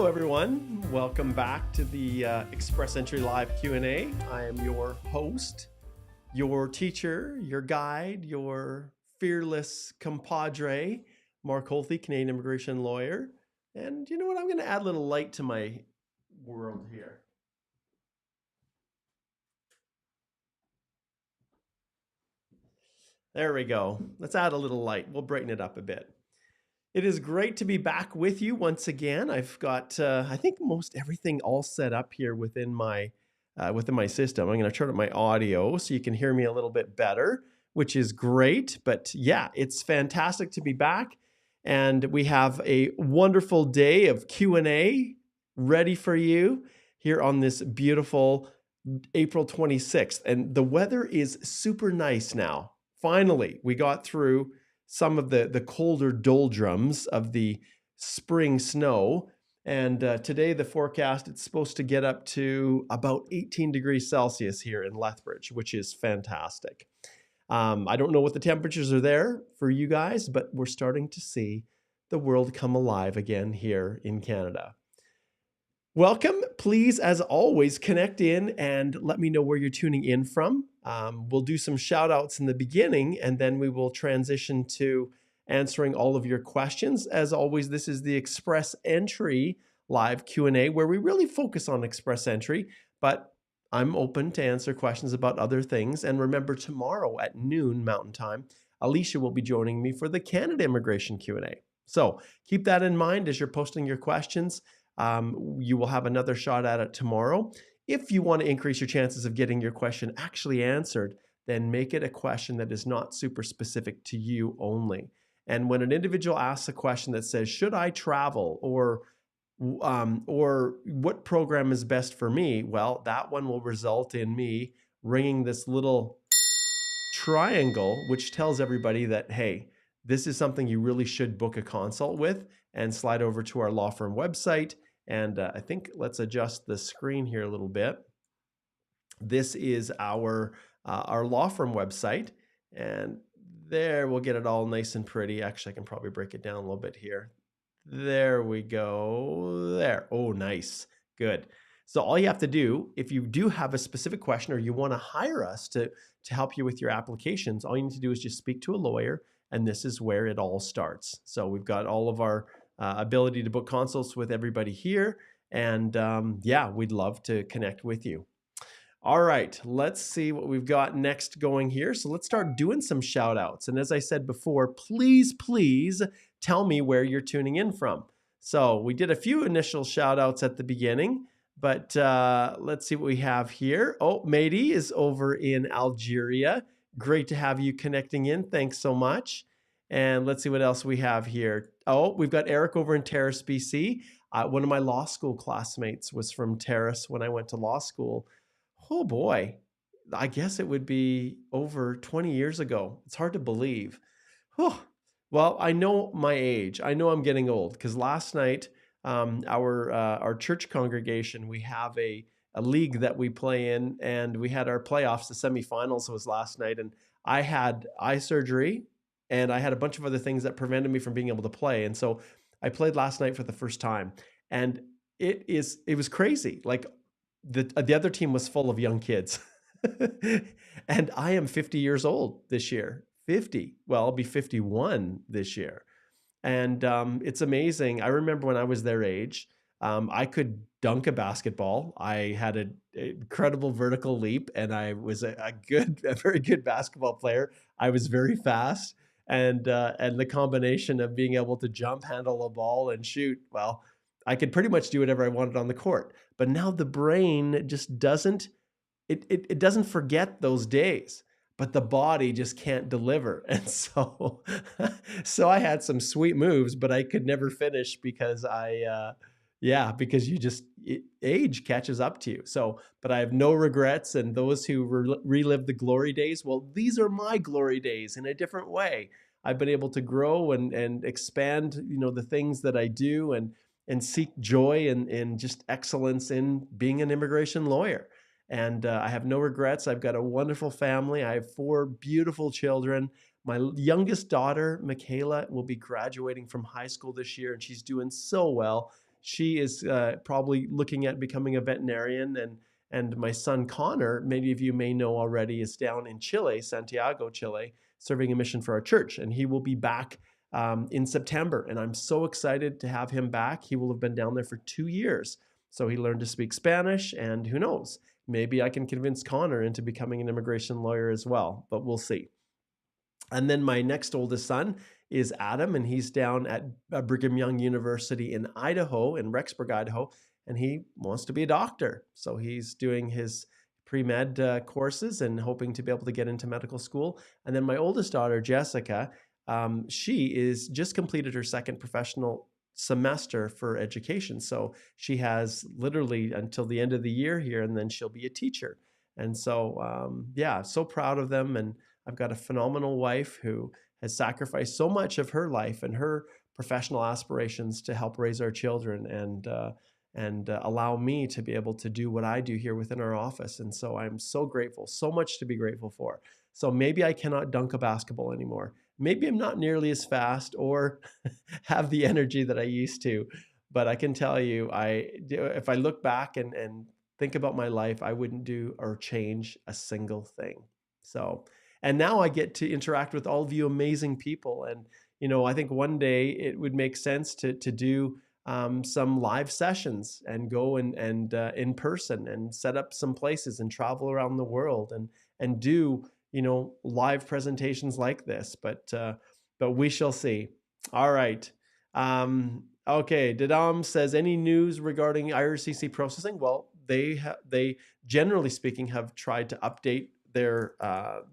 Hello, everyone. Welcome back to the Express Entry Live Q&A. I am your host, your teacher, your guide, your fearless compadre, Mark Holthe, Canadian immigration lawyer. And you know what? I'm going to add a little light to my world here. There we go. Let's add a little light. We'll brighten it up a bit. It is great to be back with you once again. I've got, I think, most everything all set up here within my system. I'm going to turn up my audio so you can hear me a little bit better, which is great. But yeah, it's fantastic to be back, and we have a wonderful day of Q&A ready for you here on this beautiful April 26th. And the weather is super nice now. Finally, we got through some of the colder doldrums of the spring snow. And today the forecast, it's supposed to get up to about 18 degrees Celsius here in Lethbridge, which is fantastic. I don't know what the temperatures are there for you guys, but we're starting to see the world come alive again here in Canada. Welcome. Please, as always, connect in and let me know where you're tuning in from. We'll do some shout outs in the beginning, and then we will transition to answering all of your questions. As always, this is the Express Entry live Q&A, where we really focus on Express Entry, but I'm open to answer questions about other things. And remember, tomorrow at noon Mountain Time, Alicia will be joining me for the Canada Immigration Q&A. So keep that in mind as you're posting your questions. You will have another shot at it tomorrow. If you want to increase your chances of getting your question actually answered, then make it a question that is not super specific to you only. And when an individual asks a question that says, should I travel, or what program is best for me? Well, that one will result in me ringing this little triangle, which tells everybody that, hey, this is something you really should book a consult with, and slide over to our law firm website. And I think let's adjust the screen here a little bit. This is our law firm website, and there we'll get it all nice and pretty. Actually, I can probably break it down a little bit here. There we go. There. Oh, nice. Good. So all you have to do, if you do have a specific question or you want to hire us to help you with your applications, all you need to do is just speak to a lawyer, and this is where it all starts. So we've got all of our ability to book consults with everybody here. And yeah, we'd love to connect with you. All right, let's see what we've got next going here. So let's start doing some shout outs. And as I said before, please tell me where you're tuning in from. So we did a few initial shout outs at the beginning, but let's see what we have here. Oh, Mehdi is over in Algeria. Great to have you connecting in. Thanks so much. And let's see what else we have here. Oh, we've got Eric over in Terrace, BC. One of my law school classmates was from Terrace when I went to law school. Oh boy, I guess it would be over 20 years ago. It's hard to believe. Whew. Well, I know my age. I know I'm getting old, because last night, our church congregation, we have a league that we play in, and we had our playoffs. The semifinals was last night, and I had eye surgery, and I had a bunch of other things that prevented me from being able to play. And so I played last night for the first time, and it was crazy. Like the other team was full of young kids, and I am 50 years old this year. 50. Well, I'll be 51 this year. And it's amazing. I remember when I was their age, I could dunk a basketball. I had an incredible vertical leap, and I was a very good basketball player. I was very fast. And the combination of being able to jump, handle a ball, and shoot, well, I could pretty much do whatever I wanted on the court. But now the brain just doesn't forget those days, but the body just can't deliver. And so I had some sweet moves, but I could never finish because because age catches up to you. So, but I have no regrets. And those who relive the glory days, well, these are my glory days in a different way. I've been able to grow and expand, the things that I do, and seek joy and just excellence in being an immigration lawyer. And I have no regrets. I've got a wonderful family. I have 4 beautiful children. My youngest daughter, Michaela, will be graduating from high school this year, and she's doing so well. she is probably looking at becoming a veterinarian. And my son Connor, many of you may know already, is down in Chile, Santiago, Chile, serving a mission for our church. And he will be back in September. And I'm so excited to have him back. He will have been down there for 2 years. So he learned to speak Spanish, and who knows, maybe I can convince Connor into becoming an immigration lawyer as well, but we'll see. And then my next oldest son is Adam, and he's down at Brigham Young University in Idaho, in Rexburg, Idaho, and he wants to be a doctor. So he's doing his pre-med courses and hoping to be able to get into medical school. And then my oldest daughter, Jessica, she is just completed her second professional semester for education. So she has literally until the end of the year here, and then she'll be a teacher. And so, yeah, so proud of them. And I've got a phenomenal wife who has sacrificed so much of her life and her professional aspirations to help raise our children and allow me to be able to do what I do here within our office. And so I'm so grateful, so much to be grateful for. So maybe I cannot dunk a basketball anymore. Maybe I'm not nearly as fast or have the energy that I used to, but I can tell you, if I look back and think about my life, I wouldn't do or change a single thing. So, and now I get to interact with all of you amazing people. And, I think one day it would make sense to do some live sessions and go and in person and set up some places and travel around the world and do, live presentations like this, but we shall see. All right. Okay. Dadam says, any news regarding IRCC processing? Well, they generally speaking have tried to update their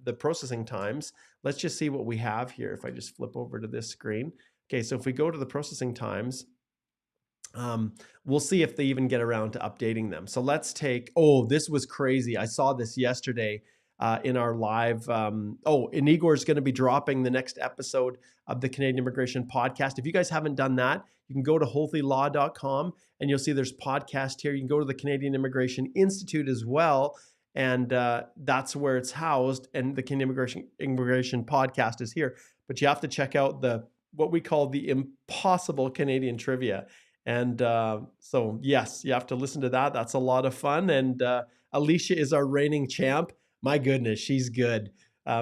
the processing times. Let's just see what we have here. If I just flip over to this screen. Okay. So if we go to the processing times, we'll see if they even get around to updating them. So let's take, this was crazy. I saw this yesterday in our live. And Igor's going to be dropping the next episode of the Canadian Immigration Podcast. If you guys haven't done that, you can go to holthelaw.com and you'll see there's podcast here. You can go to the Canadian Immigration Institute as well. And that's where it's housed. And the Canadian Immigration Podcast is here. But you have to check out what we call the impossible Canadian trivia. And so, yes, you have to listen to that. That's a lot of fun. And Alicia is our reigning champ. My goodness, she's good.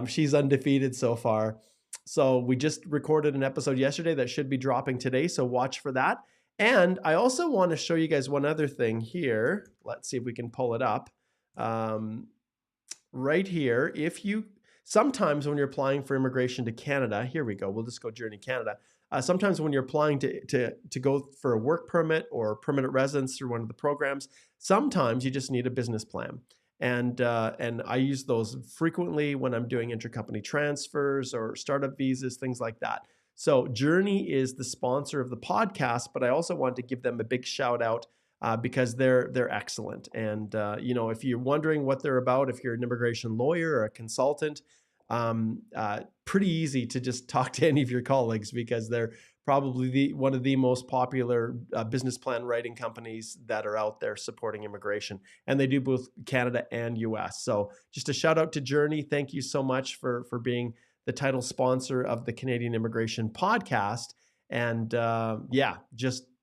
She's undefeated so far. So we just recorded an episode yesterday that should be dropping today. So watch for that. And I also want to show you guys one other thing here. Let's see if we can pull it up. Right here, sometimes when you're applying for immigration to Canada, here we go. We'll just go Journey Canada. Sometimes when you're applying to go for a work permit or permanent residence through one of the programs, sometimes you just need a business plan. And I use those frequently when I'm doing intercompany transfers or startup visas, things like that. So Journey is the sponsor of the podcast, but I also want to give them a big shout out because they're excellent. And if you're wondering what they're about, if you're an immigration lawyer or a consultant, pretty easy to just talk to any of your colleagues because they're probably one of the most popular business plan writing companies that are out there supporting immigration. And they do both Canada and US. So just a shout out to Journey. Thank you so much for being the title sponsor of the Canadian Immigration Podcast. And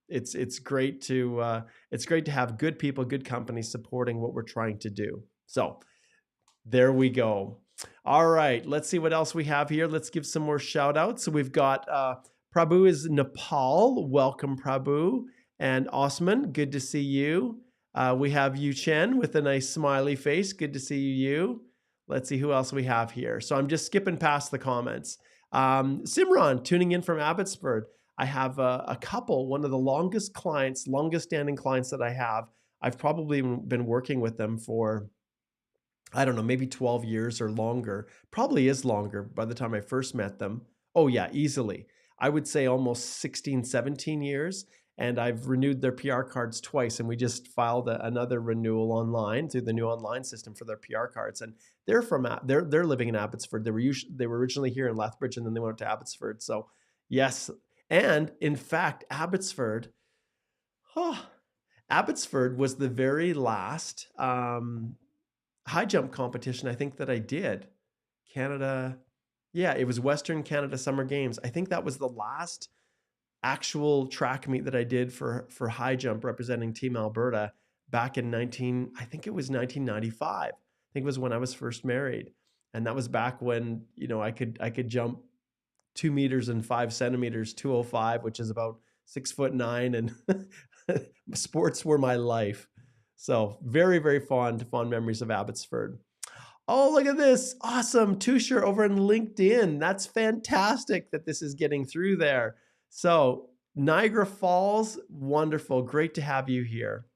it's great to have good people, good companies supporting what we're trying to do. So there we go. All right, let's see what else we have here. Let's give some more shout outs. So we've got Prabhu is Nepal. Welcome, Prabhu. And Osman, good to see you. We have Yu Chen with a nice smiley face. Good to see you. Let's see who else we have here. So I'm just skipping past the comments. Simran, tuning in from Abbotsford. I have a couple, one of the longest standing clients that I have. I've probably been working with them for, I don't know, maybe 12 years or longer. Probably is longer by the time I first met them. Oh yeah, easily. I would say almost 16, 17 years. And I've renewed their PR cards twice. And we just filed another renewal online through the new online system for their PR cards. And they're living in Abbotsford. They were originally here in Lethbridge and then they went to Abbotsford. So yes. And in fact, Abbotsford was the very last high jump competition I think that I did. Canada. Yeah, it was Western Canada Summer Games. I think that was the last actual track meet that I did for high jump representing Team Alberta back in I think it was 1995. I think it was when I was first married. And that was back when, I could jump 2 meters and 5 centimeters, 205, which is about 6'9", and sports were my life. So very, very fond memories of Abbotsford. Oh, look at this. Awesome. Tusher over in LinkedIn. That's fantastic that this is getting through there. So Niagara Falls, wonderful. Great to have you here.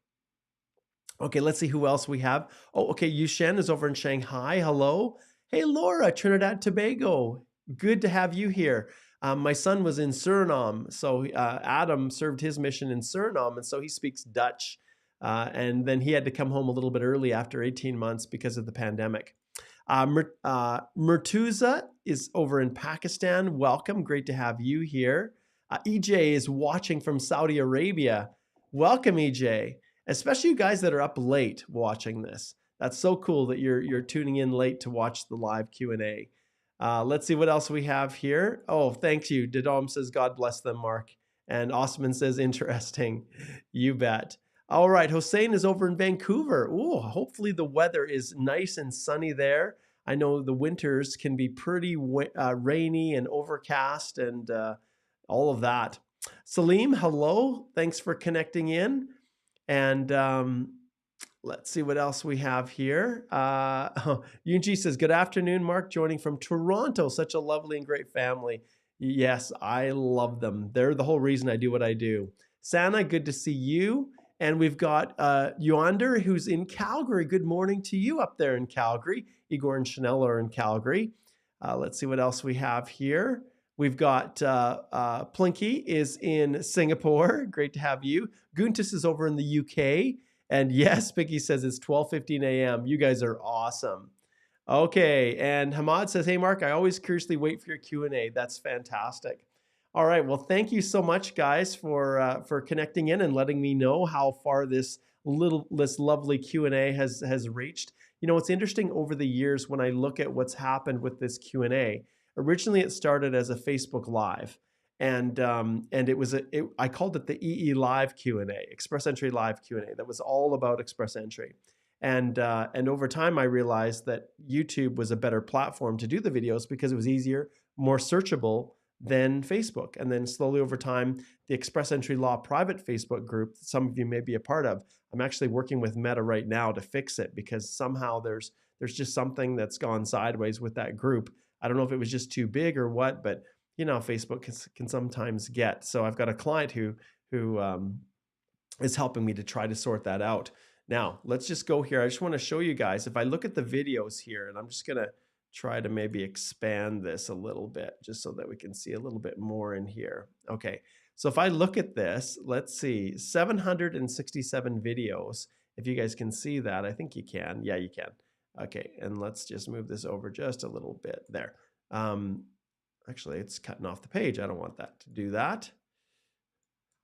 Okay, let's see who else we have. Oh, okay. Yushen is over in Shanghai. Hello. Hey, Laura, Trinidad Tobago. Good to have you here. My son was in Suriname. So Adam served his mission in Suriname, and so he speaks Dutch. And then he had to come home a little bit early after 18 months because of the pandemic. Murtuza is over in Pakistan. Welcome. Great to have you here. EJ is watching from Saudi Arabia. Welcome, EJ. Especially you guys that are up late watching this. That's so cool that you're tuning in late to watch the live Q&A. Let's see what else we have here. Oh, thank you. Didom says, God bless them, Mark. And Osman says, interesting. You bet. All right, Hossein is over in Vancouver. Ooh, hopefully the weather is nice and sunny there. I know the winters can be pretty rainy and overcast and all of that. Salim, hello. Thanks for connecting in. And let's see what else we have here. Yunji says, good afternoon, Mark, joining from Toronto. Such a lovely and great family. Yes, I love them. They're the whole reason I do what I do. Sana, good to see you. And we've got Yonder, who's in Calgary. Good morning to you up there in Calgary. Igor and Chanel are in Calgary. Let's see what else we have here. We've got Plinky is in Singapore. Great to have you. Guntis is over in the UK. And yes, Picky says it's 12:15 a.m. You guys are awesome. Okay, and Hamad says, hey, Mark, I always curiously wait for your Q&A. That's fantastic. All right, well, thank you so much, guys, for connecting in and letting me know how far this lovely Q&A has reached. It's interesting over the years when I look at what's happened with this Q&A. Originally, it started as a Facebook Live, and I called it the EE Live Q&A, Express Entry Live Q&A. That was all about Express Entry. And over time, I realized that YouTube was a better platform to do the videos because it was easier, more searchable than Facebook. And then slowly over time, the Express Entry Law private Facebook group, that some of you may be a part of, I'm actually working with Meta right now to fix it because somehow there's just something that's gone sideways with that group. I don't know if it was just too big or what, but Facebook can sometimes get. So I've got a client who is helping me to try to sort that out. Now, let's just go here. I just want to show you guys, if I look at the videos here, and I'm just going to try to maybe expand this a little bit just so that we can see a little bit more in here. Okay, so if I look at this, let's see, 767 videos. If you guys can see that, I think you can. Yeah, you can. Okay, and let's just move this over just a little bit there. Actually, it's cutting off the page. I don't want that to do that.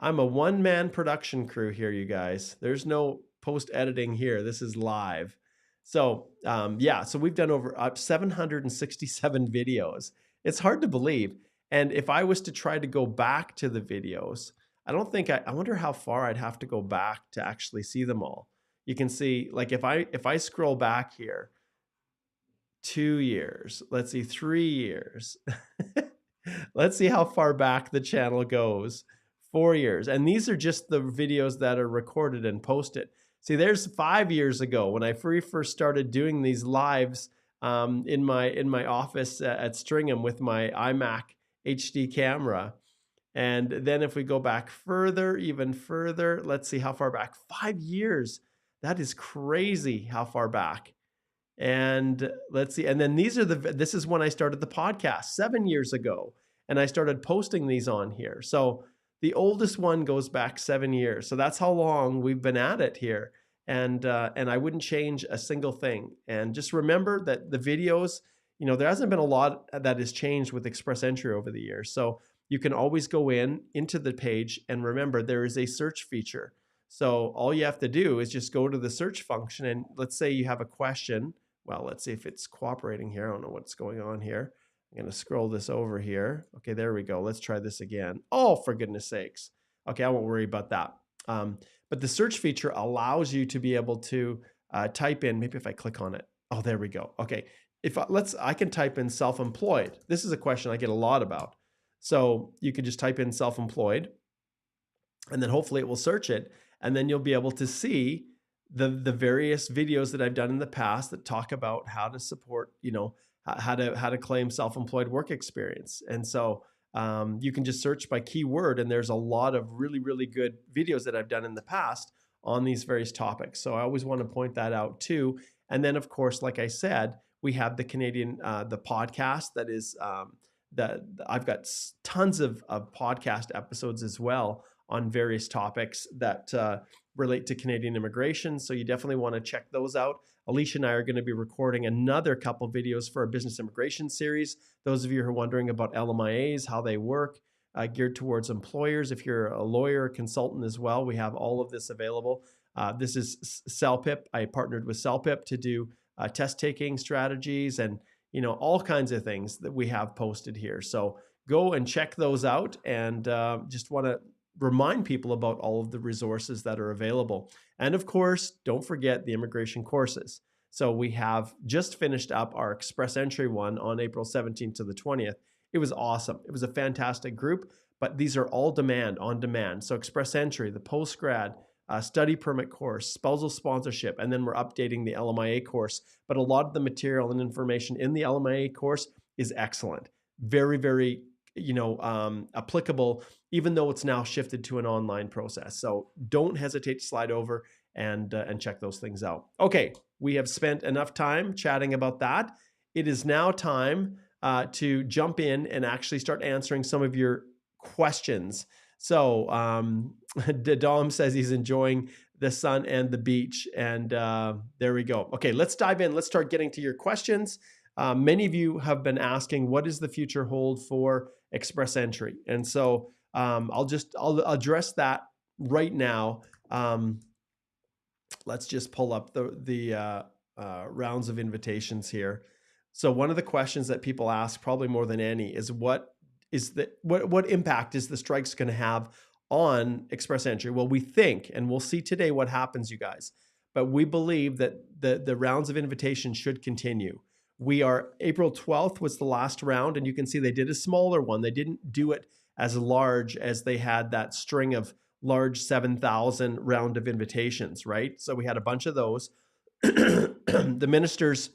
I'm a one-man production crew here, you guys. There's no post-editing here. This is live. So yeah, so we've done over 767 videos. It's hard to believe. And if I was to try to go back to the videos, I don't think I wonder how far I'd have to go back to actually see them all. You can see, like if I scroll back here, 2 years, let's see, 3 years. Let's see how far back the channel goes. 4 years. And these are just the videos that are recorded and posted. See, there's 5 years ago when I first started doing these lives in my office at Stringham with my iMac HD camera. And then if we go back further, even further, let's see how far back. 5 years. That is crazy how far back. And let's see. And then this is when I started the podcast 7 years ago. And I started posting these on here. So the oldest one goes back 7 years. So that's how long we've been at it here. And I wouldn't change a single thing. And just remember that the videos, there hasn't been a lot that has changed with Express Entry over the years. So you can always go into the page and remember there is a search feature. So all you have to do is just go to the search function. And let's say you have a question. Well, let's see if it's cooperating here. I don't know what's going on here. I'm going to scroll this over here. Okay, there we go. Let's try this again. Oh, for goodness sakes. Okay, I won't worry about that. But the search feature allows you to be able to type in, maybe if I click on it. Oh, there we go. Okay, I can type in self-employed. This is a question I get a lot about. So you could just type in self-employed, and then hopefully it will search it, and then you'll be able to see the various videos that I've done in the past that talk about how to support, how to claim self-employed work experience. And so you can just search by keyword, and there's a lot of really, really good videos that I've done in the past on these various topics. So I always want to point that out too. And then, of course, like I said, we have the Canadian, the podcast that is, that I've got tons of podcast episodes as well on various topics that relate to Canadian immigration. So you definitely want to check those out. Alicia and I are going to be recording another couple videos for our business immigration series. Those of you who are wondering about LMIAs, how they work, geared towards employers. If you're a lawyer, consultant as well, we have all of this available. This is CELPIP. I partnered with CELPIP to do test taking strategies and all kinds of things that we have posted here. So go and check those out, and just want to remind people about all of the resources that are available. And of course, don't forget the immigration courses. So we have just finished up our Express Entry one on April 17th to the 20th. It was awesome. It was a fantastic group, but these are all on demand. So Express Entry, the post-grad, study permit course, spousal sponsorship, and then we're updating the LMIA course. But a lot of the material and information in the LMIA course is excellent. Very, very applicable, even though it's now shifted to an online process. So don't hesitate to slide over and check those things out. Okay, we have spent enough time chatting about that. It is now time to jump in and actually start answering some of your questions. So Dom says he's enjoying the sun and the beach, and there we go. Okay, let's dive in. Let's start getting to your questions. Many of you have been asking, what does the future hold for Express Entry? And so I'll address that right now. Let's just pull up the rounds of invitations here. So one of the questions that people ask, probably more than any, is what impact is the strikes going to have on Express Entry? Well, we think, and we'll see today what happens, you guys, but we believe that the rounds of invitation should continue. April 12th was the last round, and you can see they did a smaller one. They didn't do it as large as they had that string of large 7,000 round of invitations, right? So we had a bunch of those. The minister's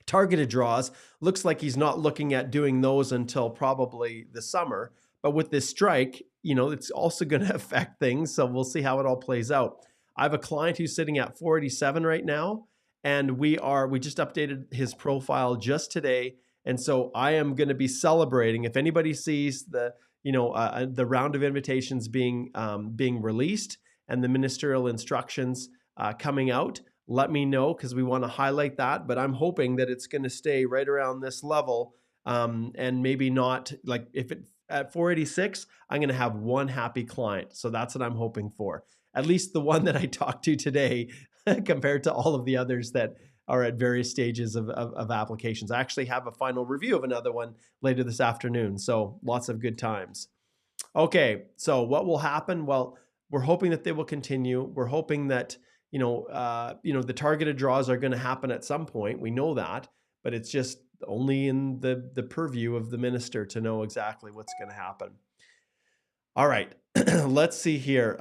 targeted draws, looks like he's not looking at doing those until probably the summer. But with this strike, it's also going to affect things. So we'll see how it all plays out. I have a client who's sitting at 487 right now. And we just updated his profile just today. And so I am going to be celebrating. If anybody sees the round of invitations being released and the ministerial instructions coming out, let me know, because we want to highlight that. But I'm hoping that it's going to stay right around this level, and maybe not, like, if it at 486, I'm going to have one happy client. So that's what I'm hoping for. At least the one that I talked to today, compared to all of the others that are at various stages of applications. I actually have a final review of another one later this afternoon. So lots of good times. Okay, so what will happen? Well, we're hoping that they will continue. We're hoping that the targeted draws are going to happen at some point. We know that, but it's just only in the purview of the minister to know exactly what's going to happen. All right, let's see here.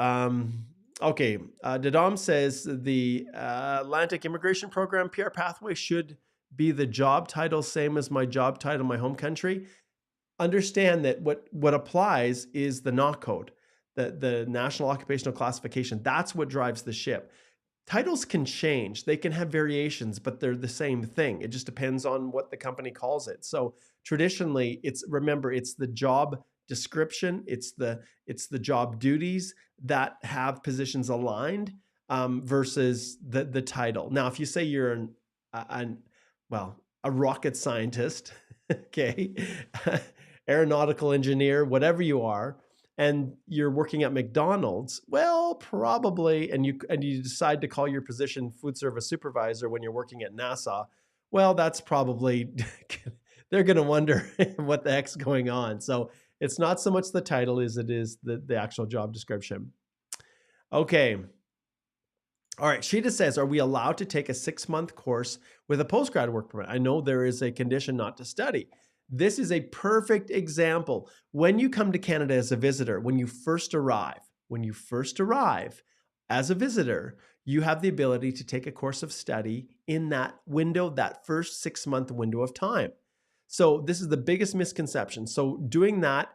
Okay, Dadam says the Atlantic Immigration Program PR pathway should be the job title, same as my job title in my home country. Understand that what applies is the NOC code, the National Occupational Classification. That's what drives the ship. Titles can change. They can have variations, but they're the same thing. It just depends on what the company calls it. So traditionally, it's the job description, it's the job duties that have positions aligned versus the title. Now, if you say you're a rocket scientist, okay, aeronautical engineer, whatever you are, and you're working at McDonald's, well, probably, and you decide to call your position food service supervisor when you're working at NASA, well, that's probably they're going to wonder what the heck's going on. So it's not so much the title as it is the actual job description. Okay. All right. Sheeta says, are we allowed to take a 6-month course with a postgrad work permit? I know there is a condition not to study. This is a perfect example. When you come to Canada as a visitor, when you first arrive as a visitor, you have the ability to take a course of study in that window, that first 6-month window of time. So this is the biggest misconception. So doing that,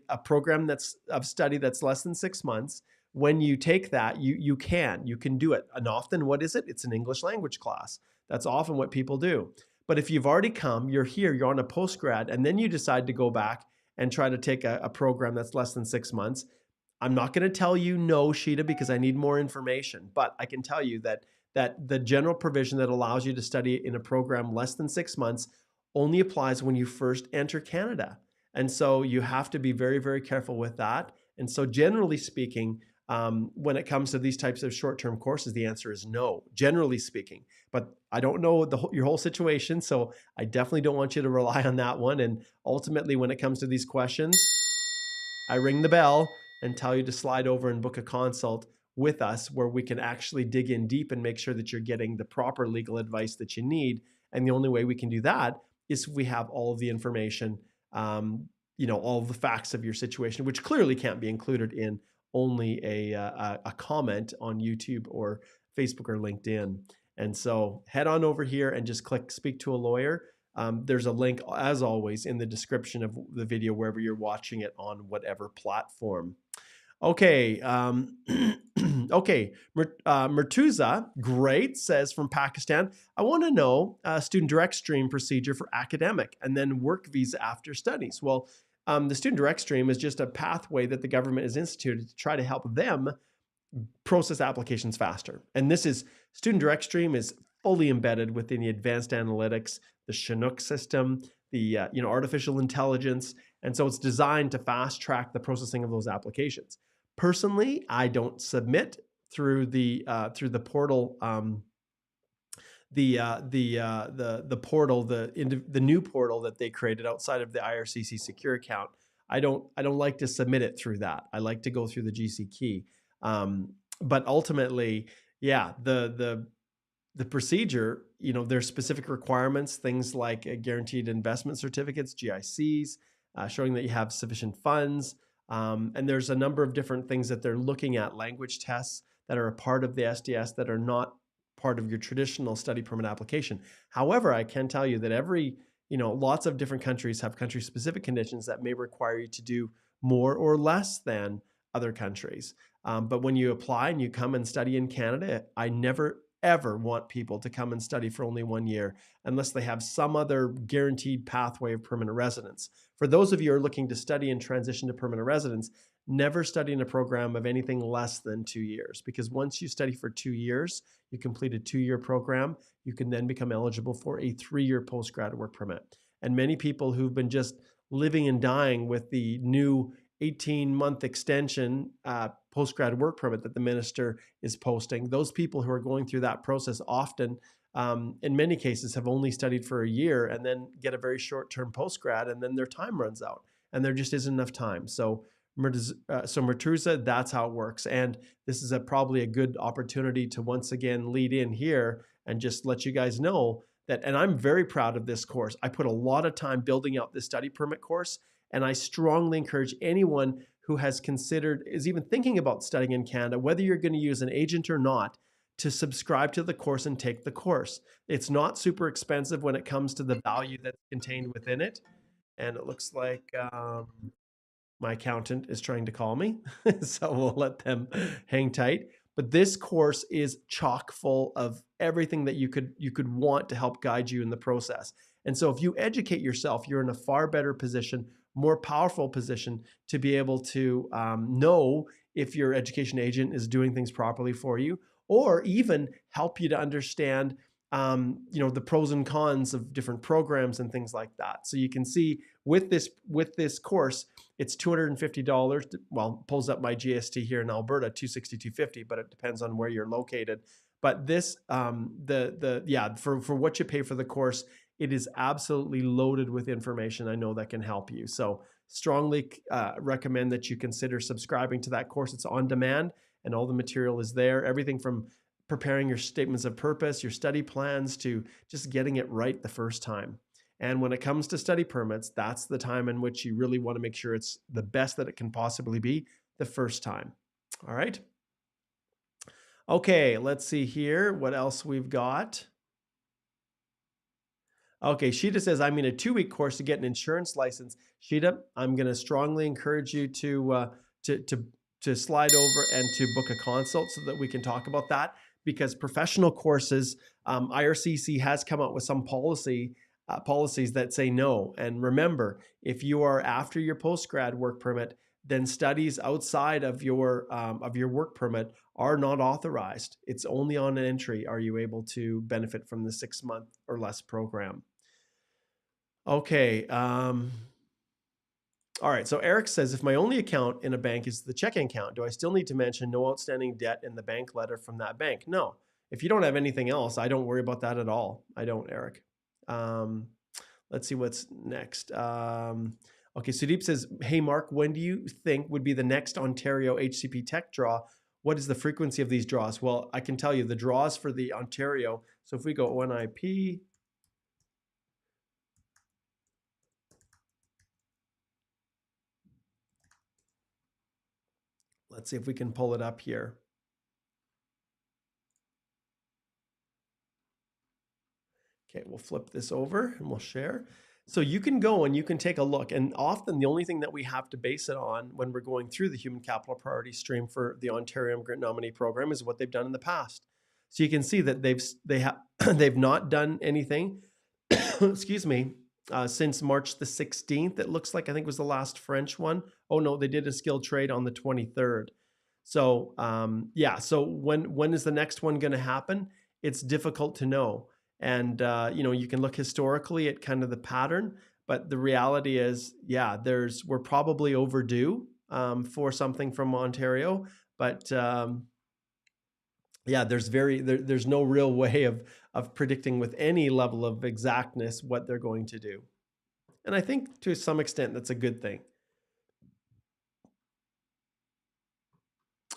a program that's of study that's less than 6 months, when you take that, you can do it. And often, what is it? It's an English language class. That's often what people do. But if you've already come, you're here, you're on a postgrad, and then you decide to go back and try to take a program that's less than 6 months, I'm not going to tell you no, Sheeta, because I need more information. But I can tell you that the general provision that allows you to study in a program less than 6 months only applies when you first enter Canada. And so you have to be very, very careful with that. And so generally speaking, when it comes to these types of short-term courses, the answer is no, generally speaking. But I don't know your whole situation, so I definitely don't want you to rely on that one. And ultimately, when it comes to these questions, I ring the bell and tell you to slide over and book a consult with us where we can actually dig in deep and make sure that you're getting the proper legal advice that you need. And the only way we can do that is if we have all of the information, all of the facts of your situation, which clearly can't be included in only a comment on YouTube or Facebook or LinkedIn. And so head on over here and just click speak to a lawyer. There's a link, as always, in the description of the video, wherever you're watching it on whatever platform. Okay. Okay. Murtuza, great, says from Pakistan, I want to know student direct stream procedure for academic and then work visa after studies. Well, the student direct stream is just a pathway that the government has instituted to try to help them process applications faster. And this is student direct stream is fully embedded within the advanced analytics, the Chinook system, the artificial intelligence. And so it's designed to fast track the processing of those applications. Personally, I don't submit through the portal, the portal, the new portal that they created outside of the IRCC secure account. I don't like to submit it through that. I like to go through the GC key. But ultimately, yeah, the procedure, there's specific requirements, things like guaranteed investment certificates, GICs, showing that you have sufficient funds. And there's a number of different things that they're looking at, language tests that are a part of the SDS that are not part of your traditional study permit application. However, I can tell you that lots of different countries have country-specific conditions that may require you to do more or less than other countries. But when you apply and you come and study in Canada, I never, ever want people to come and study for only 1 year unless they have some other guaranteed pathway of permanent residence. For those of you who are looking to study and transition to permanent residence, never study in a program of anything less than 2 years, because once you study for 2 years, you complete a 2-year program, you can then become eligible for a 3-year postgrad work permit. And many people who've been just living and dying with the new 18-month extension postgrad work permit that the minister is posting, those people who are going through that process often, in many cases, have only studied for a year and then get a very short-term postgrad, and then their time runs out and there just isn't enough time. So Murtuza, that's how it works. And this is probably a good opportunity to once again lead in here and just let you guys know that, and I'm very proud of this course. I put a lot of time building out this study permit course, and I strongly encourage anyone who is even thinking about studying in Canada, whether you're going to use an agent or not, to subscribe to the course and take the course. It's not super expensive when it comes to the value that's contained within it. And it looks like my accountant is trying to call me, so we'll let them hang tight. But this course is chock full of everything that you could want to help guide you in the process. And so if you educate yourself, you're in a far better position, more powerful position to be able to know if your education agent is doing things properly for you, or even help you to understand the pros and cons of different programs and things like that. So you can see with this course, it's $250. Well, pulls up my GST here in Alberta, $260-$250, but it depends on where you're located. But this, for what you pay for the course, It is absolutely loaded with information I know that can help you. So strongly recommend that you consider subscribing to that course. It's on demand and all the material is there. Everything from preparing your statements of purpose, your study plans, to just getting it right the first time. And when it comes to study permits, that's the time in which you really want to make sure it's the best that it can possibly be the first time. All right. Okay, let's see here what else we've got. Okay, Sheeta says, I'm in a 2-week course to get an insurance license. Sheeta, I'm going to strongly encourage you to slide over and to book a consult so that we can talk about that, because professional courses, IRCC has come out with some policies that say no. And remember, if you are after your post-grad work permit, then studies outside of your work permit are not authorized. It's only on an entry are you able to benefit from the 6-month or less program. Okay. All right. So Eric says, if my only account in a bank is the checking account, do I still need to mention no outstanding debt in the bank letter from that bank? No. If you don't have anything else, I don't worry about that at all. I don't, Eric. Let's see what's next. Okay, Sudeep says, hey, Mark, when do you think would be the next Ontario HCP Tech draw? What is the frequency of these draws? Well, I can tell you the draws for the Ontario. So if we go ONIP, let's see if we can pull it up here. Okay, we'll flip this over and we'll share. So you can go and you can take a look. And often the only thing that we have to base it on when we're going through the human capital priority stream for the Ontario Immigrant Nominee Program is what they've done in the past. So you can see that they've not done anything, excuse me, since March the 16th. It looks like, I think was the last French one. Oh no, they did a skilled trade on the 23rd. So yeah, so when is the next one going to happen? It's difficult to know. And you can look historically at kind of the pattern, but the reality is, yeah, we're probably overdue for something from Ontario, but yeah, there's no real way of predicting with any level of exactness what they're going to do. And I think to some extent that's a good thing.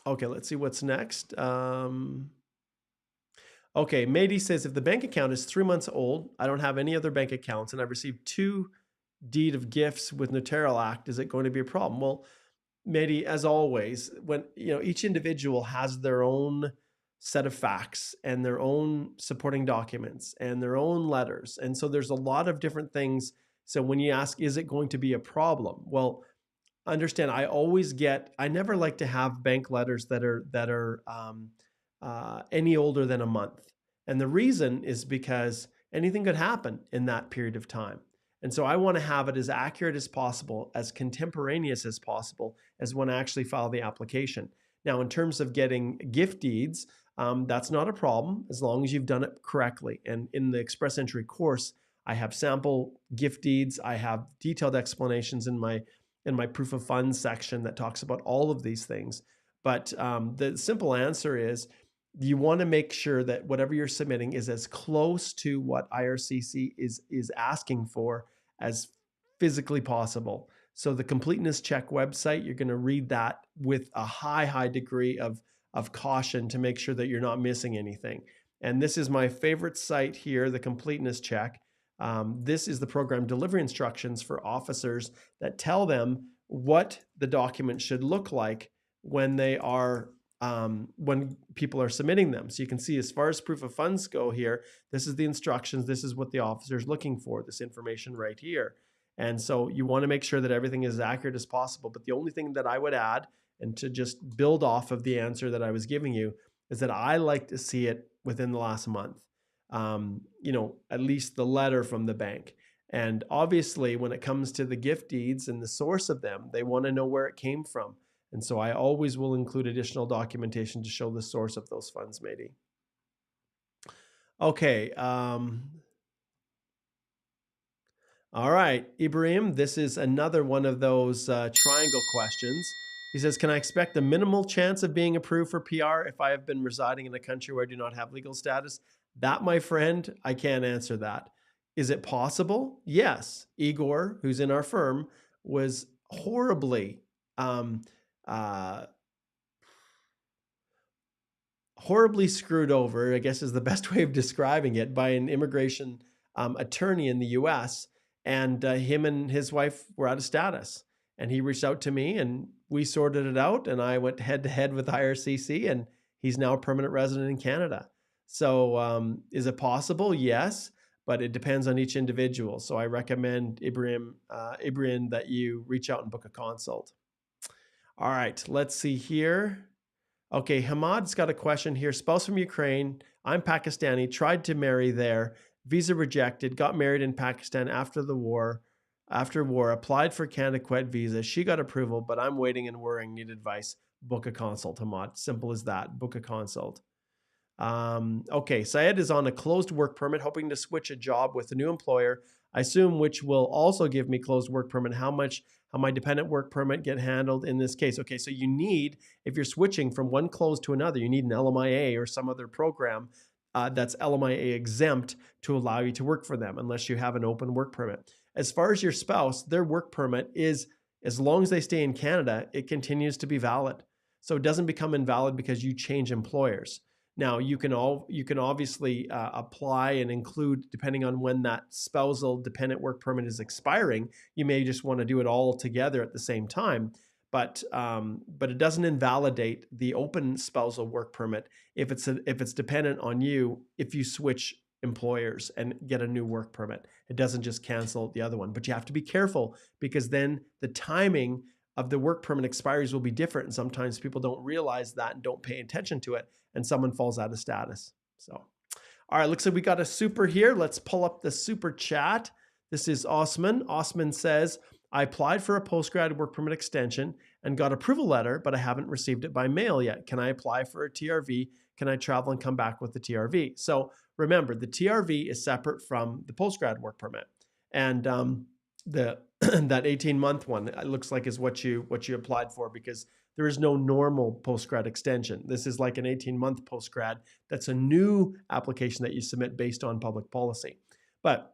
Okay, let's see what's next. Okay, Mady says, if the bank account is 3 months old, I don't have any other bank accounts, and I've received 2 deed of gifts with notarial act, is it going to be a problem? Well, Mady, as always, when each individual has their own set of facts and their own supporting documents and their own letters, and so there's a lot of different things. So when you ask, is it going to be a problem? Well, understand, I never like to have bank letters that are any older than a month. And the reason is because anything could happen in that period of time. And so I want to have it as accurate as possible, as contemporaneous as possible as when I actually file the application. Now, in terms of getting gift deeds, that's not a problem as long as you've done it correctly. And in the Express Entry course, I have sample gift deeds. I have detailed explanations in my proof of funds section that talks about all of these things. But the simple answer is, you want to make sure that whatever you're submitting is as close to what IRCC is asking for as physically possible. So the completeness check website, you're going to read that with a high degree of caution to make sure that you're not missing anything. And this is my favorite site here, the completeness check. This is the program delivery instructions for officers that tell them what the document should look like when they are when people are submitting them. So you can see, as far as proof of funds go here, this is the instructions. This is what the officer is looking for, this information right here. And so you want to make sure that everything is as accurate as possible. But the only thing that I would add, and to just build off of the answer that I was giving you, is that I like to see it within the last month. At least the letter from the bank. And obviously, when it comes to the gift deeds and the source of them, they want to know where it came from. And so I always will include additional documentation to show the source of those funds, Mady. Okay. All right, Ibrahim, this is another one of those triangle questions. He says, can I expect a minimal chance of being approved for PR if I have been residing in a country where I do not have legal status? That, my friend, I can't answer that. Is it possible? Yes. Igor, who's in our firm, was horribly um, uh, horribly screwed over, I guess is the best way of describing it, by an immigration attorney in the US. And him and his wife were out of status. And he reached out to me and we sorted it out. And I went head to head with IRCC, and he's now a permanent resident in Canada. So is it possible? Yes, but it depends on each individual. So I recommend, Ibrahim, that you reach out and book a consult. All right, let's see here. Okay, Hamad's got a question here. Spouse from Ukraine. I'm Pakistani. Tried to marry there. Visa rejected. Got married in Pakistan after the war. After war, applied for Canada Quet visa. She got approval, but I'm waiting and worrying. Need advice. Book a consult, Hamad. Simple as that. Book a consult. Okay, Syed is on a closed work permit, hoping to switch a job with a new employer, I assume, which will also give me closed work permit. How my dependent work permit get handled in this case? Okay, so you need, if you're switching from one closed to another, you need an LMIA or some other program that's LMIA exempt to allow you to work for them, unless you have an open work permit. As far as your spouse, their work permit is, as long as they stay in Canada, it continues to be valid. So it doesn't become invalid because you change employers. Now, you can obviously apply and include, depending on when that spousal dependent work permit is expiring, you may just want to do it all together at the same time. But it doesn't invalidate the open spousal work permit if it's dependent on you. If you switch employers and get a new work permit, it doesn't just cancel the other one. But you have to be careful, because then the timing of the work permit expiries will be different. And sometimes people don't realize that and don't pay attention to it, and someone falls out of status. So, all right, looks like we got a super here. Let's pull up the super chat. This is Osman. Osman says, I applied for a postgrad work permit extension and got approval letter, but I haven't received it by mail yet. Can I apply for a TRV? Can I travel and come back with the TRV? So remember, the TRV is separate from the postgrad work permit. And that 18-month one, it looks like, is what you applied for, because there is no normal postgrad extension. This is like an 18-month postgrad. That's a new application that you submit based on public policy. But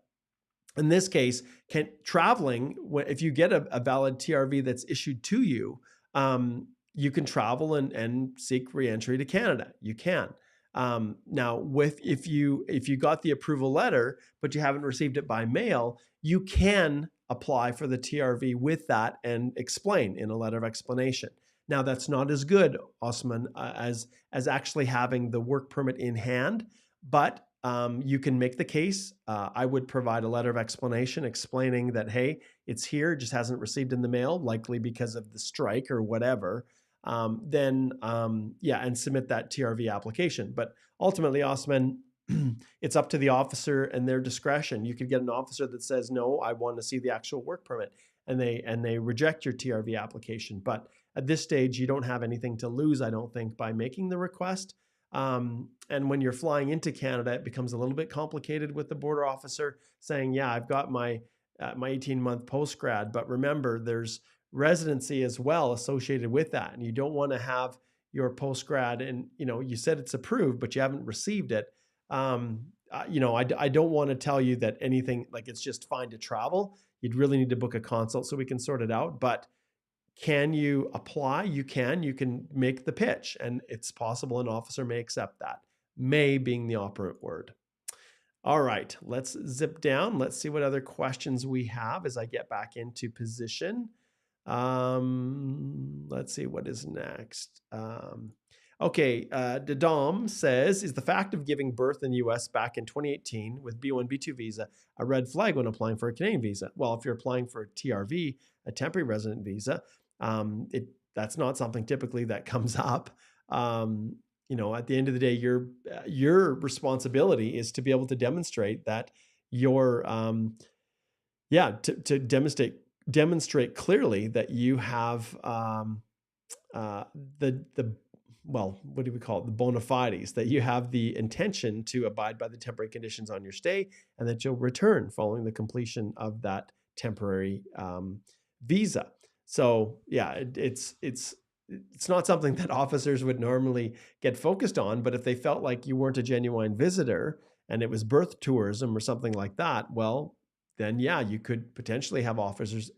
in this case, traveling, if you get a valid TRV that's issued to you, you can travel and seek reentry to Canada. You can. Now, if you got the approval letter, but you haven't received it by mail, you can apply for the TRV with that and explain in a letter of explanation. Now, that's not as good, Osman, as actually having the work permit in hand, but you can make the case. I would provide a letter of explanation explaining that, hey, it's here, just hasn't received in the mail, likely because of the strike or whatever. And submit that TRV application. But ultimately, Osman, it's up to the officer and their discretion. You could get an officer that says, no, I want to see the actual work permit, and they reject your TRV application. But at this stage, you don't have anything to lose, I don't think, by making the request. And when you're flying into Canada, it becomes a little bit complicated with the border officer saying, yeah, I've got my 18-month postgrad, but remember, there's residency as well associated with that. And you don't want to have your postgrad and, you said it's approved, but you haven't received it. I don't want to tell you that anything, like, it's just fine to travel. You'd really need to book a consult so we can sort it out. But can you apply? You can make the pitch, and it's possible an officer may accept that. May being the operant word. All right, let's zip down. Let's see what other questions we have as I get back into position. Let's see what is next. Dadam says, is the fact of giving birth in the US back in 2018 with B1, B2 visa a red flag when applying for a Canadian visa? Well, if you're applying for a TRV, a temporary resident visa, that's not something typically that comes up. At the end of the day, your responsibility is to be able to demonstrate that to demonstrate clearly that you have what do we call it? The bona fides, that you have the intention to abide by the temporary conditions on your stay, and that you'll return following the completion of that temporary visa. So yeah, it's not something that officers would normally get focused on, but if they felt like you weren't a genuine visitor and it was birth tourism or something like that, well, then yeah, you could potentially have officers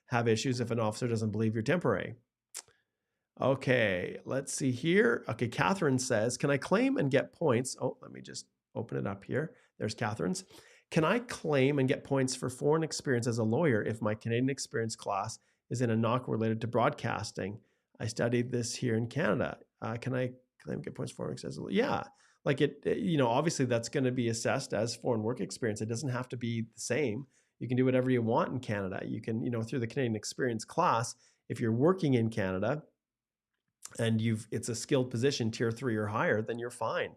have issues if an officer doesn't believe you're temporary. Okay, let's see here. Okay, Catherine says, can I claim and get points? Oh, let me just open it up here. There's Catherine's. Can I claim and get points for foreign experience as a lawyer if my Canadian experience class is in a NOC related to broadcasting? I studied this here in Canada. Can I claim and get points for foreign experience as a lawyer? Yeah, like obviously that's going to be assessed as foreign work experience. It doesn't have to be the same. You can do whatever you want in Canada. You can, through the Canadian experience class, if you're working in Canada, and it's a skilled position, tier 3 or higher, then you're fine.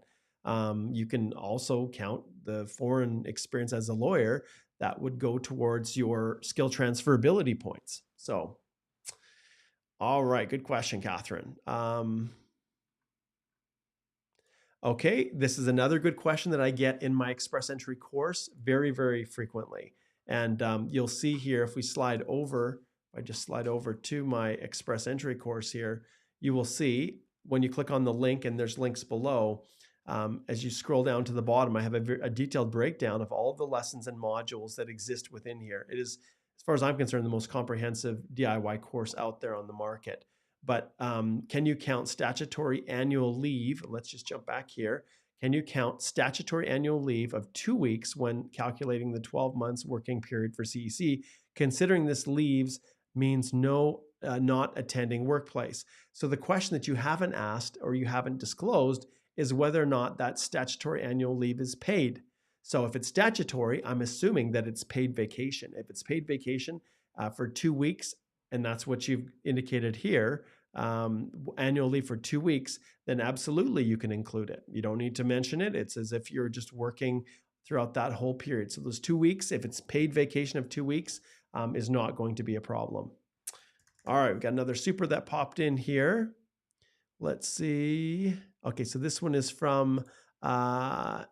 You can also count the foreign experience as a lawyer. That would go towards your skill transferability points. So, all right, good question, Catherine. Okay, this is another good question that I get in my Express Entry course very, very frequently. And you'll see here, if we slide over, if I just slide over to my Express Entry course here, you will see when you click on the link, and there's links below, as you scroll down to the bottom, I have a detailed breakdown of all of the lessons and modules that exist within here. It is, as far as I'm concerned, the most comprehensive DIY course out there on the market. But can you count statutory annual leave? Let's just jump back here. Can you count statutory annual leave of 2 weeks when calculating the 12 months working period for CEC, considering this leaves means not attending workplace? So the question that you haven't asked or you haven't disclosed is whether or not that statutory annual leave is paid. So if it's statutory, I'm assuming that it's paid vacation. If it's paid vacation for 2 weeks, and that's what you've indicated here, annual leave for 2 weeks, then absolutely you can include it. You don't need to mention it. It's as if you're just working throughout that whole period. So those 2 weeks, if it's paid vacation of 2 weeks, is not going to be a problem. All right, we've got another super that popped in here. Let's see. Okay, so this one is from Ninkari.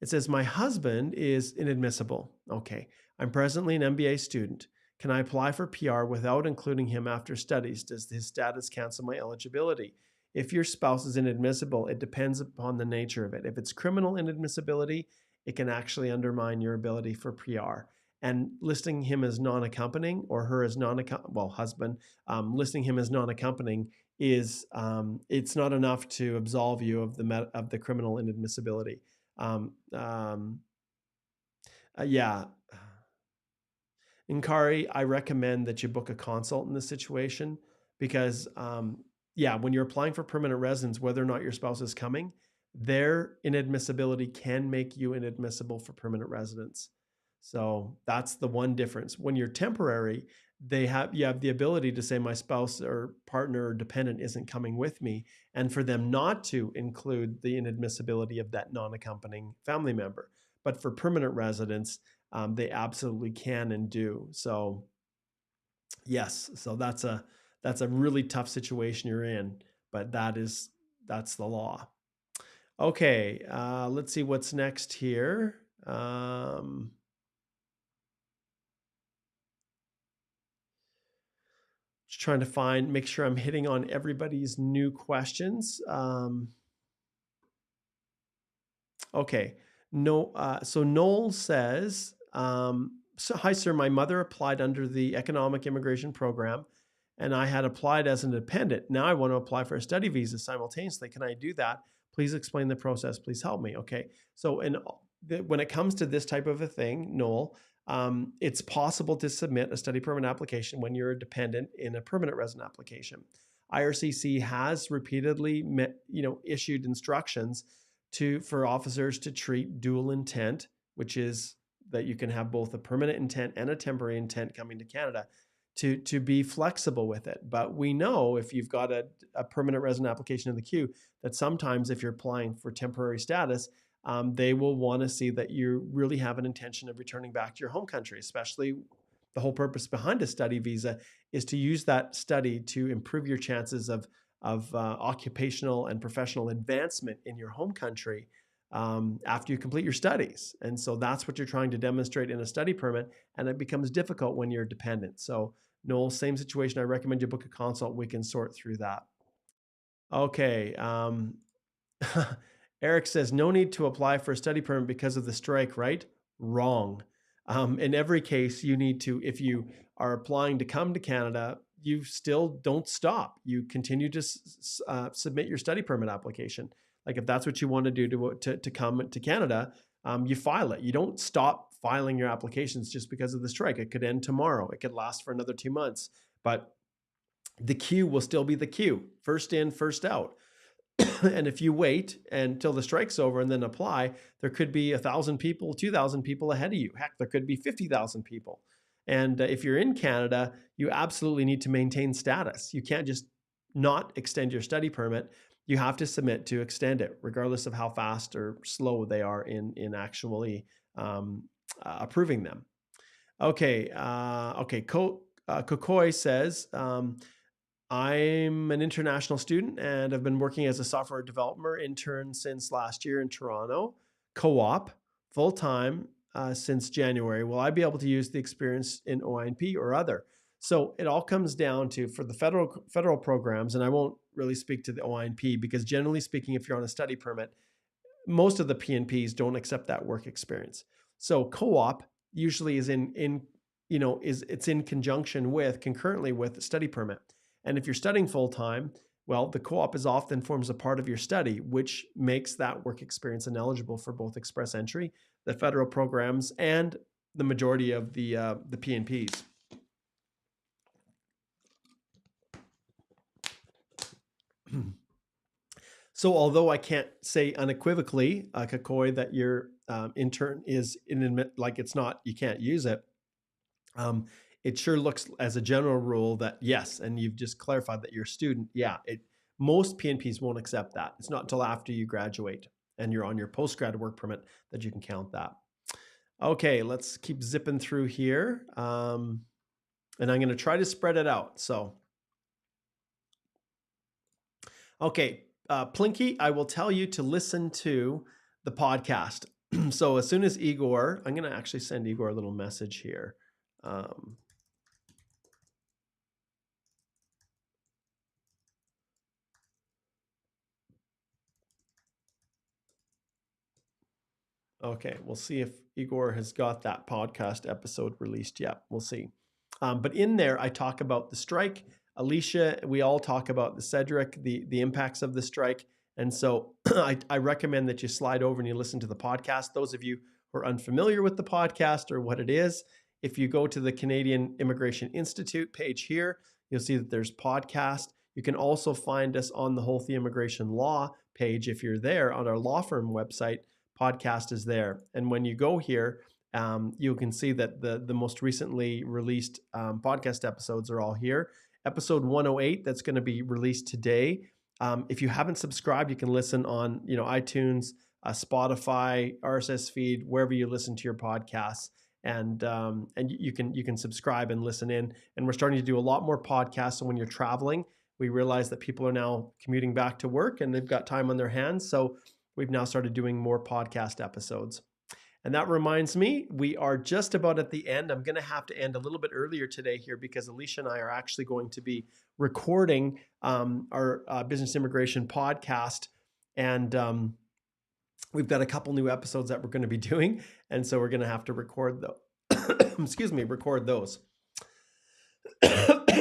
It says, my husband is inadmissible. Okay, I'm presently an MBA student. Can I apply for PR without including him after studies? Does his status cancel my eligibility? If your spouse is inadmissible, it depends upon the nature of it. If it's criminal inadmissibility, it can actually undermine your ability for PR. And listing him as non-accompanying or her as husband, listing him as non-accompanying is it's not enough to absolve you of the criminal inadmissibility. Yeah. Inkari, I recommend that you book a consult in this situation because, when you're applying for permanent residence, whether or not your spouse is coming, their inadmissibility can make you inadmissible for permanent residence. So that's the one difference. When you're temporary, you have the ability to say my spouse or partner or dependent isn't coming with me, and for them not to include the inadmissibility of that non-accompanying family member. But for permanent residence, they absolutely can and do. So yes, so that's a really tough situation you're in, but that's the law. Okay, let's see what's next here. Just trying to make sure I'm hitting on everybody's new questions. Okay, no. So Noel says, so, hi, sir. My mother applied under the Economic Immigration Program, and I had applied as an dependent. Now I want to apply for a study visa simultaneously. Can I do that? Please explain the process. Please help me. Okay. So, when it comes to this type of a thing, Noel, it's possible to submit a study permit application when you're a dependent in a permanent resident application. IRCC has repeatedly issued instructions for officers to treat dual intent, which is that you can have both a permanent intent and a temporary intent coming to Canada, to be flexible with it. But we know if you've got a permanent resident application in the queue, that sometimes if you're applying for temporary status, they will want to see that you really have an intention of returning back to your home country. Especially the whole purpose behind a study visa is to use that study to improve your chances of occupational and professional advancement in your home country after you complete your studies. And so that's what you're trying to demonstrate in a study permit, and it becomes difficult when you're dependent. So Noel, same situation. I recommend you book a consult. We can sort through that. Okay. Eric says, no need to apply for a study permit because of the strike, right? Wrong. In every case, you need to, if you are applying to come to Canada, you still don't stop. You continue to submit your study permit application. Like if that's what you want to do to come to Canada, you file it. You don't stop filing your applications just because of the strike. It could end tomorrow. It could last for another 2 months, but the queue will still be the queue. First in, first out. And if you wait until the strike's over and then apply, there could be 1,000 people, 2,000 people ahead of you. Heck, there could be 50,000 people. And if you're in Canada, you absolutely need to maintain status. You can't just not extend your study permit. You have to submit to extend it, regardless of how fast or slow they are in actually approving them. Okay, Kokoi says, I'm an international student and I've been working as a software developer intern since last year in Toronto, co-op, full-time since January. Will I be able to use the experience in OINP or other? So it all comes down to, for the federal programs, and I won't really speak to the OINP because generally speaking, if you're on a study permit, most of the PNPs don't accept that work experience. So co-op usually is it's in conjunction with, concurrently with the study permit. And if you're studying full-time, well, the co-op often forms a part of your study, which makes that work experience ineligible for both express entry, the federal programs, and the majority of the PNPs. So although I can't say unequivocally, Kakoi, that your intern is it's not, you can't use it, it sure looks as a general rule that yes, and you've just clarified that you're a student. Yeah, most PNPs won't accept that. It's not until after you graduate and you're on your postgrad work permit that you can count that. Okay, let's keep zipping through here. And I'm going to try to spread it out. So, okay, Plinky, I will tell you to listen to the podcast. So as soon as Igor, I'm going to actually send Igor a little message here. Okay, we'll see if Igor has got that podcast episode released yet. We'll see. But in there, I talk about the strike. Alicia, we all talk about the Cedric, the impacts of the strike. And so I recommend that you slide over and you listen to the podcast. Those of you who are unfamiliar with the podcast or what it is, if you go to the Canadian Immigration Institute page here, you'll see that there's podcast. You can also find us on the Holthe Immigration Law page. If you're there on our law firm website, podcast is there. And when you go here, you can see that the most recently released podcast episodes are all here. Episode 108, that's going to be released today. If you haven't subscribed, you can listen on iTunes, Spotify, RSS feed, wherever you listen to your podcasts, and you can subscribe and listen in. And we're starting to do a lot more podcasts. So when you're traveling, we realize that people are now commuting back to work and they've got time on their hands. So we've now started doing more podcast episodes. And that reminds me, we are just about at the end. I'm going to have to end a little bit earlier today here because Alicia and I are actually going to be recording our business immigration podcast. And we've got a couple new episodes that we're going to be doing. And so we're going to have to record record those.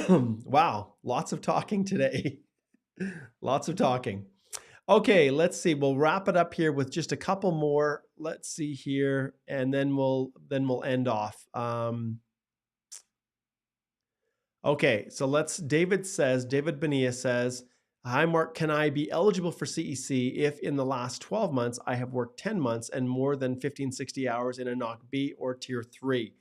Wow, lots of talking today. Lots of talking. Okay, let's see. We'll wrap it up here with just a couple more. Let's see here, and then we'll end off. Okay, so David Bonilla says, hi, Mark, can I be eligible for CEC if in the last 12 months I have worked 10 months and more than 1560 hours in a NOC B or Tier 3?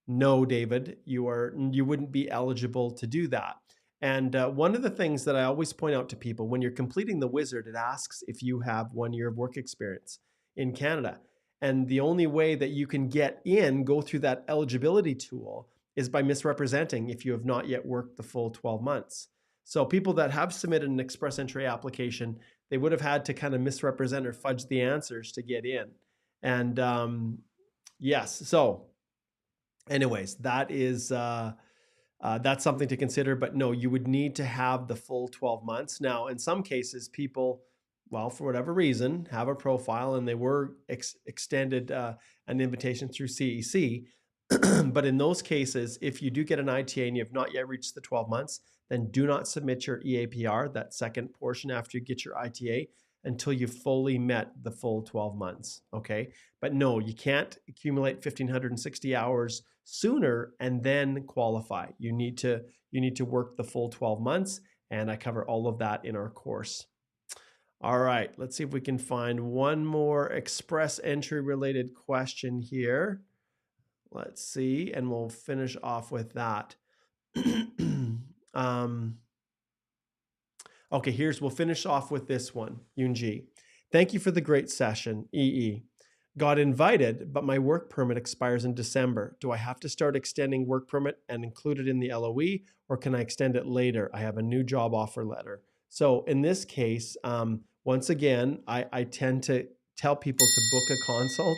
No, David, you wouldn't be eligible to do that. And one of the things that I always point out to people, when you're completing the wizard, it asks if you have 1 year of work experience in Canada. And the only way that you can go through that eligibility tool is by misrepresenting if you have not yet worked the full 12 months. So people that have submitted an express entry application, they would have had to kind of misrepresent or fudge the answers to get in. And yes, so anyways, that is... that's something to consider, but no, you would need to have the full 12 months. Now, in some cases, people well, for whatever reason, have a profile and they were extended an invitation through CEC. But in those cases, if you do get an ITA and you have not yet reached the 12 months, then do not submit your EAPR, that second portion after you get your ITA, until you've fully met the full 12 months, okay? But no, you can't accumulate 1,560 hours sooner and then qualify. You need to work the full 12 months, and I cover all of that in our course. All right, let's see if we can find one more express entry related question here. Let's see, and we'll finish off with that. Okay, we'll finish off with this one, Yunji. Thank you for the great session, EE. Got invited, but my work permit expires in December. Do I have to start extending work permit and include it in the LOE, or can I extend it later? I have a new job offer letter. So in this case, once again, I tend to tell people to book a consult,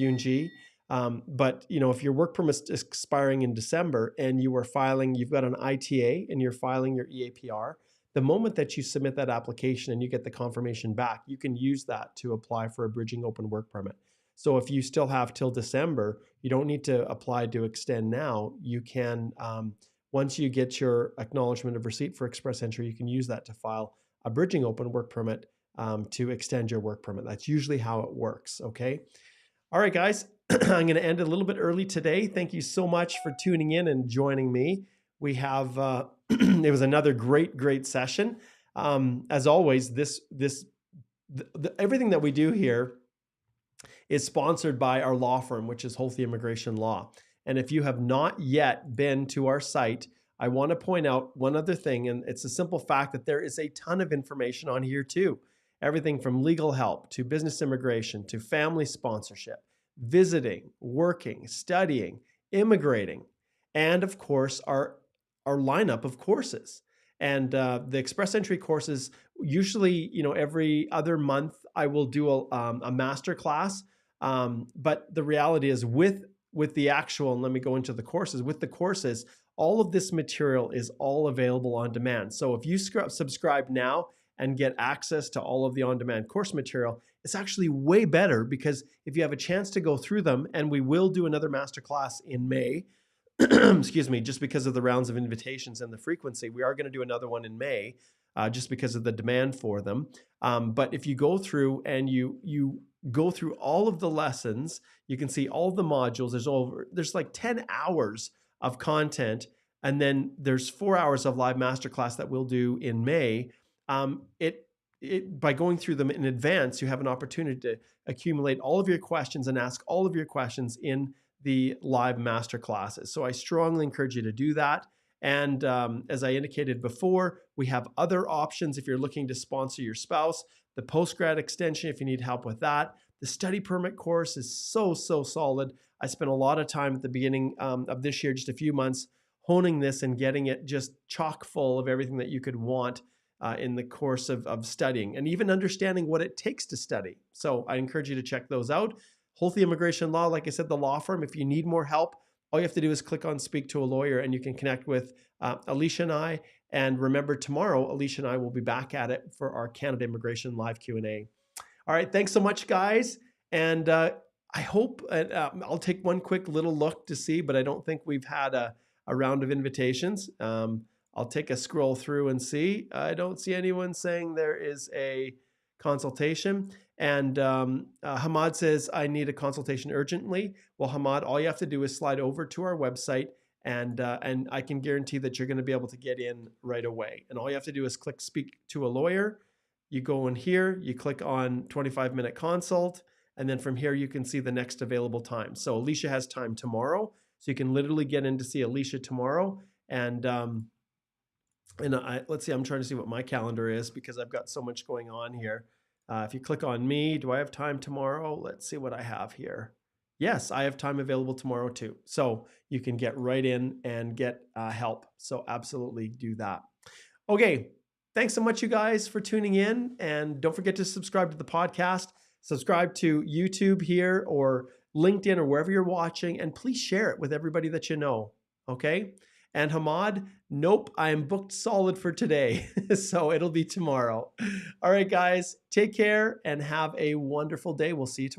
Yunji. But if your work permit is expiring in December and you've got an ITA and you're filing your EAPR, the moment that you submit that application and you get the confirmation back, you can use that to apply for a bridging open work permit. So if you still have till December, you don't need to apply to extend now. You can, once you get your acknowledgement of receipt for express entry, you can use that to file a bridging open work permit to extend your work permit. That's usually how it works, okay? All right, guys, I'm going to end a little bit early today. Thank you so much for tuning in and joining me. We have, it was another great session. As always, everything that we do here is sponsored by our law firm, which is Holthe Immigration Law. And if you have not yet been to our site, I want to point out one other thing, and it's a simple fact that there is a ton of information on here too. Everything from legal help to business immigration to family sponsorship, visiting, working, studying, immigrating, and of course our lineup of courses. And the express entry courses, usually, every other month I will do a master class. But the reality is with the actual, and let me go into the courses, with the courses, all of this material is all available on demand. So if you subscribe now and get access to all of the on-demand course material, it's actually way better, because if you have a chance to go through them, and we will do another masterclass in May, excuse me, just because of the rounds of invitations and the frequency, we are going to do another one in May, just because of the demand for them. But if you go through and you go through all of the lessons, you can see all the modules. There's like 10 hours of content, and then there's 4 hours of live masterclass that we'll do in May. By going through them in advance, you have an opportunity to accumulate all of your questions and ask all of your questions in the live master classes. So I strongly encourage you to do that. And as I indicated before, we have other options if you're looking to sponsor your spouse. The postgrad extension, if you need help with that. The study permit course is so solid. I spent a lot of time at the beginning of this year, just a few months, honing this and getting it just chock full of everything that you could want in the course of studying, and even understanding what it takes to study. So I encourage you to check those out. Holthe Immigration Law, like I said, the law firm. If you need more help, all you have to do is click on Speak to a Lawyer, and you can connect with Alicia and I. And remember, tomorrow, Alicia and I will be back at it for our Canada Immigration Live Q&A. All right, thanks so much, guys. And I hope, I'll take one quick little look to see, but I don't think we've had a round of invitations. I'll take a scroll through and see. I don't see anyone saying there is a consultation. And Hamad says, I need a consultation urgently. Well, Hamad, all you have to do is slide over to our website, and I can guarantee that you're going to be able to get in right away. And all you have to do is click Speak to a Lawyer. You go in here, you click on 25-minute consult, and then from here you can see the next available time. So Alicia has time tomorrow, so you can literally get in to see Alicia tomorrow. And let's see, I'm trying to see what my calendar is, because I've got so much going on here. If you click on me, do I have time tomorrow? Let's see what I have here. Yes, I have time available tomorrow too. So you can get right in and get help. So absolutely do that. Okay, thanks so much, you guys, for tuning in. And don't forget to subscribe to the podcast. Subscribe to YouTube here or LinkedIn or wherever you're watching. And please share it with everybody that you know, okay? And Hamad, nope, I am booked solid for today. So it'll be tomorrow. All right, guys, take care and have a wonderful day. We'll see you tomorrow.